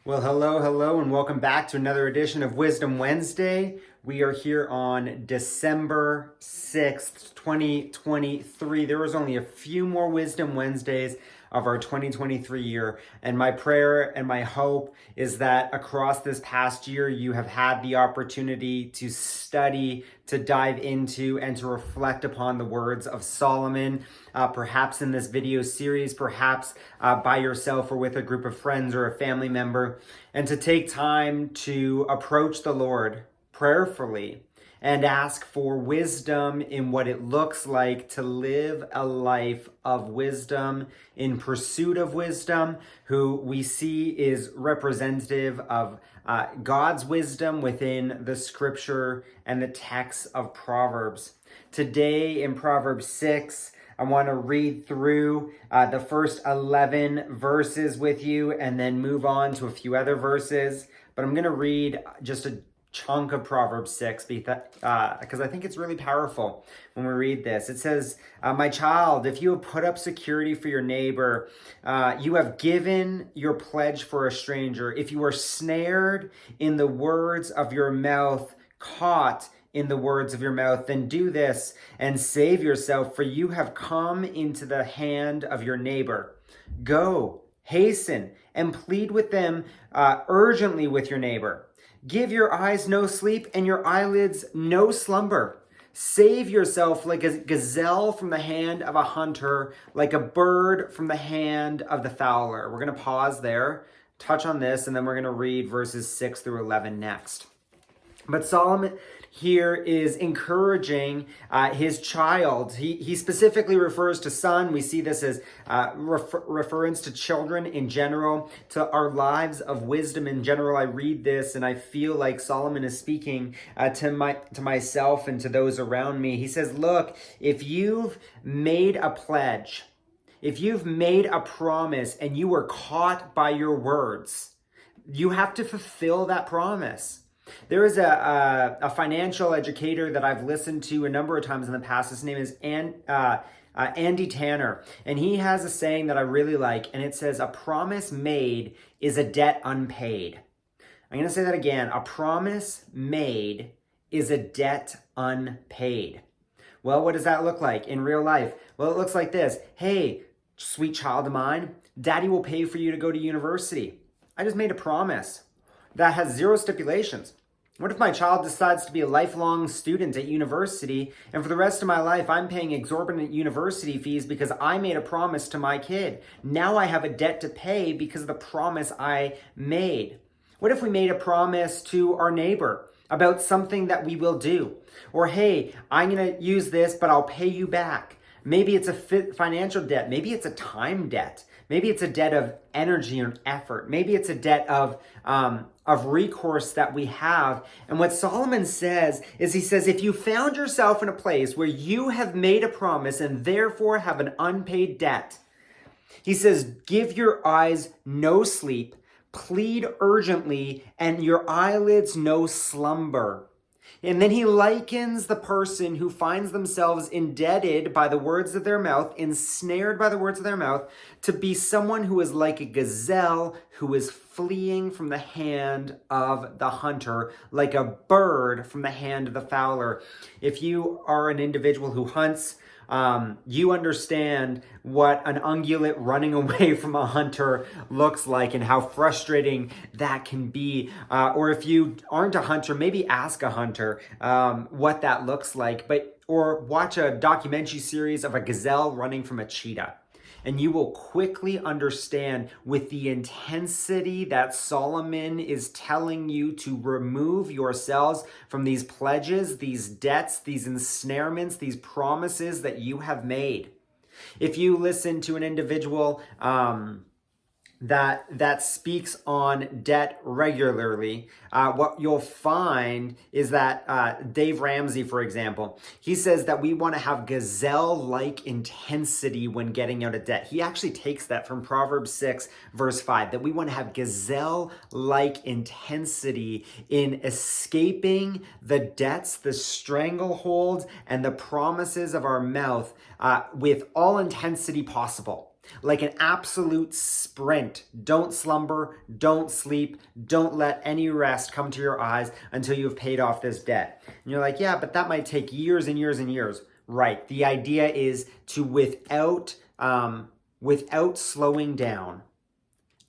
Well, hello, and welcome back to another edition of Wisdom Wednesday. We are here on December 6th, 2023. There was only a few more Wisdom Wednesdays of our 2023 year, and my prayer and my hope is that across this past year, you have had the opportunity to study, to dive into, and to reflect upon the words of Solomon, perhaps in this video series, perhaps by yourself or with a group of friends or a family member, and to take time to approach the Lord prayerfully and ask for wisdom in what it looks like to live a life of wisdom, in pursuit of wisdom, who we see is representative of God's wisdom within the scripture and the text of Proverbs. Today in Proverbs 6, I want to read through the first 11 verses with you and then move on to a few other verses. But I'm going to read just a chunk of Proverbs 6 because I think it's really powerful when we read this. It says, my child, if you have put up security for your neighbor, you have given your pledge for a stranger. If you are snared in the words of your mouth, caught in the words of your mouth, then do this and save yourself, for you have come into the hand of your neighbor. Go, hasten, and plead with them urgently with your neighbor. Give your eyes no sleep and your eyelids no slumber. Save yourself like a gazelle from the hand of a hunter, like a bird from the hand of the fowler. We're going to pause there, touch on this, and then we're going to read verses 6 through 11 next. But Solomon here is encouraging his child. He specifically refers to son. We see this as reference to children in general, to our lives of wisdom in general. I read this and I feel like Solomon is speaking to myself and to those around me. He says, look, if you've made a pledge, if you've made a promise and you were caught by your words, you have to fulfill that promise. There is a financial educator that I've listened to a number of times in the past. His name is Andy Tanner, and he has a saying that I really like, and it says, a promise made is a debt unpaid. I'm going to say that again. A promise made is a debt unpaid. Well, what does that look like in real life? Well, it looks like this. Hey, sweet child of mine, daddy will pay for you to go to university. I just made a promise that has zero stipulations. What if my child decides to be a lifelong student at university, and for the rest of my life I'm paying exorbitant university fees because I made a promise to my kid? Now I have a debt to pay because of the promise I made. What if we made a promise to our neighbor about something that we will do? Or, hey, I'm going to use this, but I'll pay you back. Maybe it's a financial debt. Maybe it's a time debt. Maybe it's a debt of energy and effort. Maybe it's a debt of recourse that we have. And what Solomon says is, he says, if you found yourself in a place where you have made a promise and therefore have an unpaid debt, he says, give your eyes no sleep, plead urgently, and your eyelids no slumber. And then he likens the person who finds themselves indebted by the words of their mouth, ensnared by the words of their mouth, to be someone who is like a gazelle who is fleeing from the hand of the hunter, like a bird from the hand of the fowler. If you are an individual who hunts, you understand what an ungulate running away from a hunter looks like and how frustrating that can be. Or if you aren't a hunter, maybe ask a hunter what that looks like. Or watch a documentary series of a gazelle running from a cheetah. And you will quickly understand, with the intensity that Solomon is telling you to remove yourselves from these pledges, these debts, these ensnarements, these promises that you have made. If you listen to an individual that speaks on debt regularly, what you'll find is that Dave Ramsey, for example, he says that we want to have gazelle-like intensity when getting out of debt. He actually takes that from Proverbs 6, verse 5, that we want to have gazelle-like intensity in escaping the debts, the strangleholds, and the promises of our mouth with all intensity possible. like an absolute sprint. Don't slumber, don't sleep, don't let any rest come to your eyes until you've paid off this debt. And you're like, yeah, but that might take years and years and years. Right. The idea is to, without slowing down,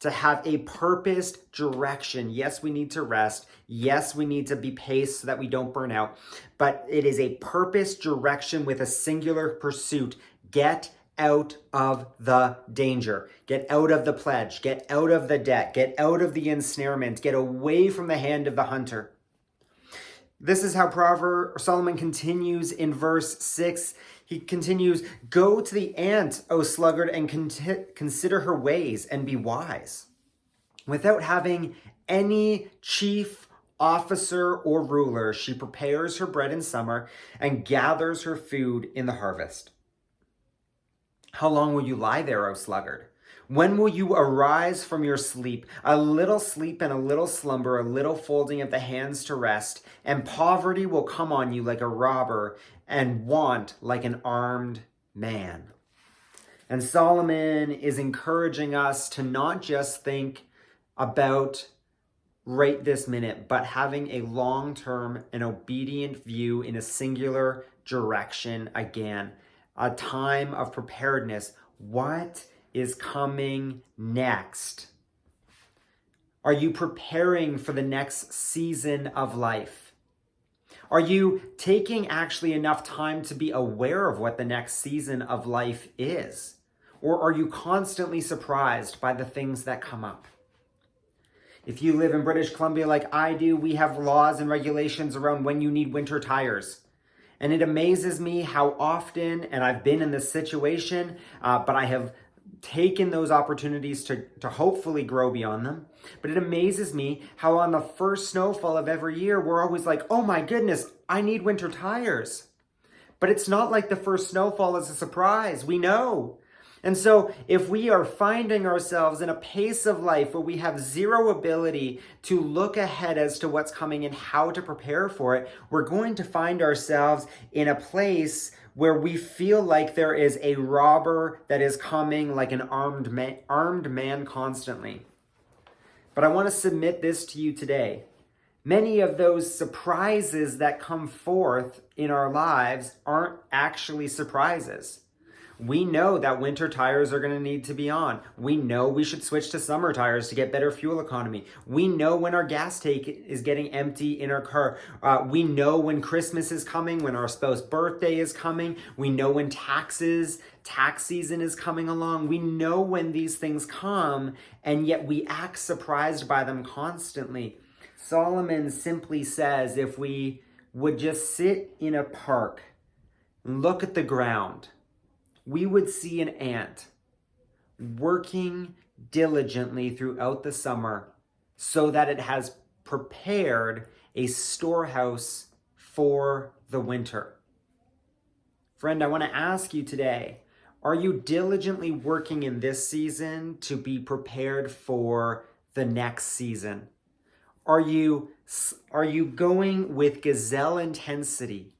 to have a purposed direction. Yes, we need to rest. Yes, we need to be paced so that we don't burn out. But it is a purposed direction with a singular pursuit. Get out of the danger. Get out of the pledge. Get out of the debt. Get out of the ensnarement. Get away from the hand of the hunter. This is how Solomon continues in verse 6. He continues, "Go to the ant, O sluggard, and consider her ways and be wise." Without having any chief, officer, or ruler, she prepares her bread in summer and gathers her food in the harvest. How long will you lie there, O sluggard? When will you arise from your sleep? A little sleep and a little slumber, a little folding of the hands to rest, and poverty will come on you like a robber, and want like an armed man. And Solomon is encouraging us to not just think about right this minute, but having a long-term and obedient view in a singular direction again. A time of preparedness. What is coming next? Are you preparing for the next season of life? Are you taking actually enough time to be aware of what the next season of life is? Or are you constantly surprised by the things that come up? If you live in British Columbia like I do, we have laws and regulations around when you need winter tires. And it amazes me how often, and I've been in this situation, but I have taken those opportunities to hopefully grow beyond them. But it amazes me how on the first snowfall of every year, we're always like, oh my goodness, I need winter tires. But it's not like the first snowfall is a surprise. We know. And so if we are finding ourselves in a pace of life where we have zero ability to look ahead as to what's coming and how to prepare for it, we're going to find ourselves in a place where we feel like there is a robber that is coming like an armed man constantly. But I want to submit this to you today. Many of those surprises that come forth in our lives aren't actually surprises. We know that winter tires are going to need to be on. We know we should switch to summer tires to get better fuel economy. We know when our gas tank is getting empty in our car. We know when Christmas is coming, when our spouse's birthday is coming. We know when tax season is coming along. We know when these things come, and yet we act surprised by them constantly. Solomon simply says, if we would just sit in a park and look at the ground, we would see an ant working diligently throughout the summer so that it has prepared a storehouse for the winter. Friend, I want to ask you today, are you diligently working in this season to be prepared for the next season? Are you going with Gazelle intensity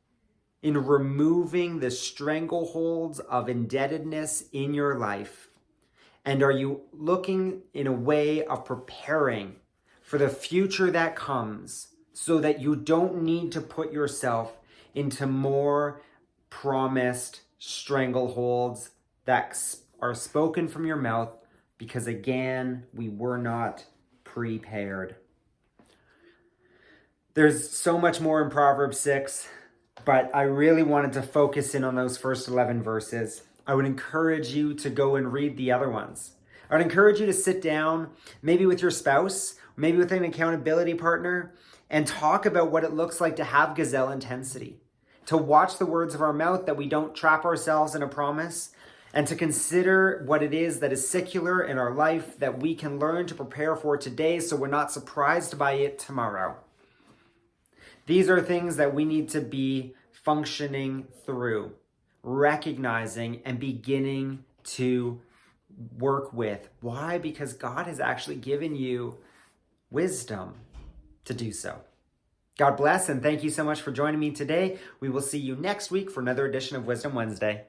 in removing the strangleholds of indebtedness in your life? And are you looking in a way of preparing for the future that comes so that you don't need to put yourself into more promised strangleholds that are spoken from your mouth because, again, we were not prepared? There's so much more in Proverbs 6. But I really wanted to focus in on those first 11 verses. I would encourage you to go and read the other ones. I would encourage you to sit down, maybe with your spouse, maybe with an accountability partner, and talk about what it looks like to have Gazelle intensity. To watch the words of our mouth, that we don't trap ourselves in a promise, and to consider what it is that is secular in our life that we can learn to prepare for today so we're not surprised by it tomorrow. These are things that we need to be functioning through, recognizing and beginning to work with. Why? Because God has actually given you wisdom to do so. God bless, and thank you so much for joining me today. We will see you next week for another edition of Wisdom Wednesday.